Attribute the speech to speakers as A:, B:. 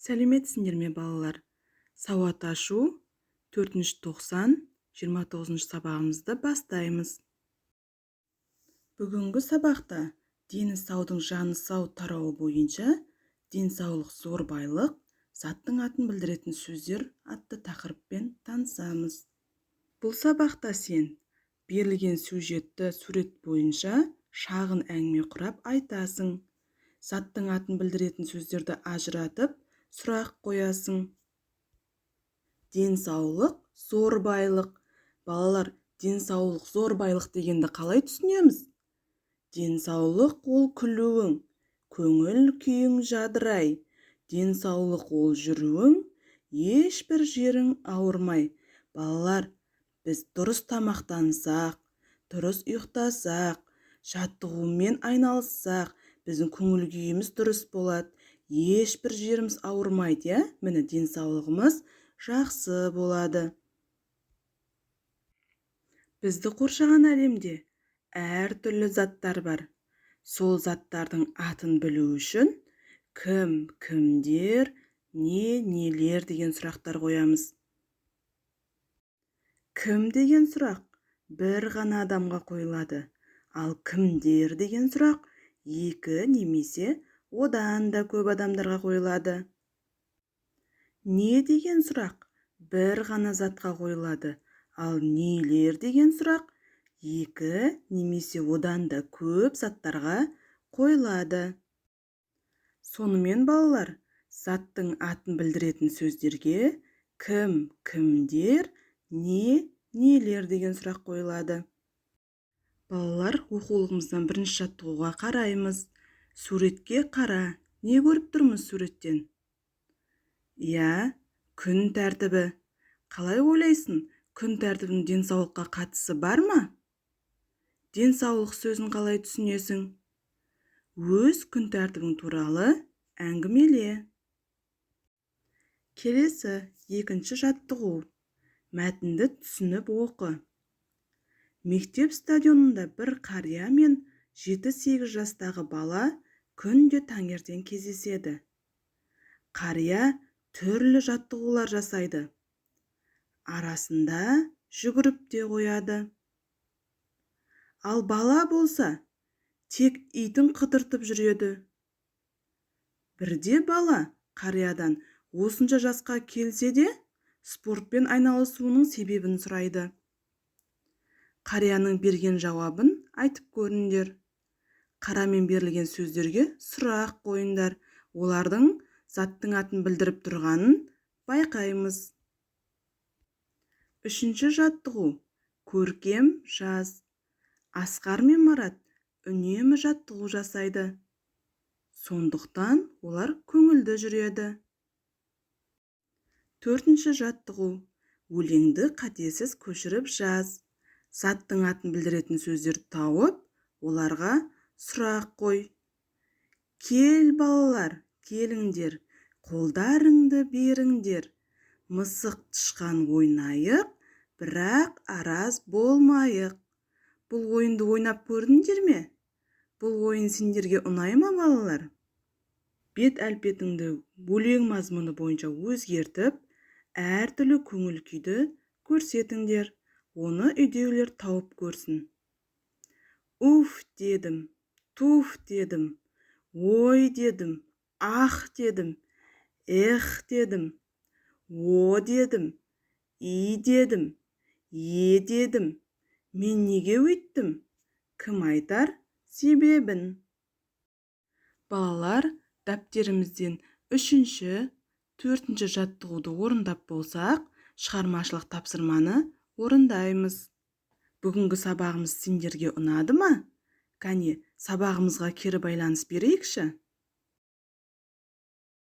A: Сәлеметсіңдер ме балалар? Сауат ашу 490 29 сабағымызды бастаймыз. Бүгінгі сабақта дені саудың жаны сау тарауы бойынша денсаулық зор байлық, заттың атын білдіретін сөздер атты тақырыппен танысамыз. Бұл сабақта сен берілген сюжетті сурет бойынша шағын әңгіме құрап айтасың. Заттың атын білдіретін сөздерді ажыратып сұрақ қоясың. Денсаулық зор байлық. Балалар, денсаулық зор байлық дегенді қалай түсінеміз? Денсаулық ол күлуің, көңіл күйің жадырай. Денсаулық ол жүруің, ешбір жерің ауырмай. Балалар, біз дұрыс тамақтансақ, дұрыс ұйықтасақ, жаттығумен айналыссақ, біздің көңіл күйіміз дұрыс болады. Ешбір жеріміз ауырмайды, міне денсаулығымыз жақсы болады. Бізді қоршаған әлемде әртүрлі заттар бар. Сол заттардың атын білу үшін кім, кімдер, нелер деген сұрақтар қоямыз. Кім деген сұрақ бір ғана адамға қойылады, ал кімдер деген сұрақ екі немесе одан да көп адамдарға қойылады. Не деген сұрақ бір ғана затқа қойылады, ал нелер деген сұрақ екі немесе одан да көп заттарға қойылады. Сонымен балалар, заттың атын білдіретін сөздерге кім, кімдер, нелер деген сұрақ қойылады. Балалар, оқулығымыздан бірінші жаттығуға қараймыз. Суретке қара. Не көріп тұрмыз суреттен? Күн тәртібі. Қалай ойлайсың? Күн тәртібінің денсаулыққа қатысы бар ма? Денсаулық сөзін қалай түсінесің? Өз күн тәртібің туралы әңгімеле. Келесі, екінші жаттығу. Мәтінді түсініп оқы. Мектеп стадионында бір қария мен 7-8 жастағы бала күнде таңертең кездеседі. Қария түрлі жаттығулар жасайды. Арасында жүгіріп те қояды. Ал бала болса, тек итін қыдыртып жүреді. Бірде бала қариядан осынша жасқа келсе де, спортпен айналысуының себебін сұрайды. Қарияның берген жауабын айтып көріңдер. Қарамен берілген сөздерге сұрақ қойыңдар. Олардың заттың атын білдіріп тұрғанын байқаймыз. Үшінші жаттығу. Көркем жаз. Асқар мен Марат үнемі жаттығу жасайды. Сондықтан олар көңілді жүреді. Төртінші жаттығу. Өлеңді қатесіз көшіріп жаз. Заттың атын білдіретін сөздерді тауып, оларға сұрақ қой. Кел балалар, келіңдер, қолдарыңды беріңдер. Мысық тышқан ойнайық, бірақ араз болмайық. Бұл ойынды ойнап көрдіңдер ме? Бұл ойын сендерге ұнай ма балалар? Бет әлпетіңді өлең мазмұны бойынша өзгертіп, әртүрлі көңіл күйді көрсетіңдер. Оны үйдегілер тауып көрсін. Уф дедім, туф дедім, ой дедім, ах дедім, эх дедім, о дедім, и дедім, е дедім. Мен неге өйттім? Кім айтар себебін? Балалар, дәптерімізден 3-ші, 4-ші жаттығуды орындап болсақ, шығармашылық тапсырманы орындаймыз. Бүгінгі сабағымыз сендерге ұнады ма? Кәне, сабағымызға кері байланыс берейікші.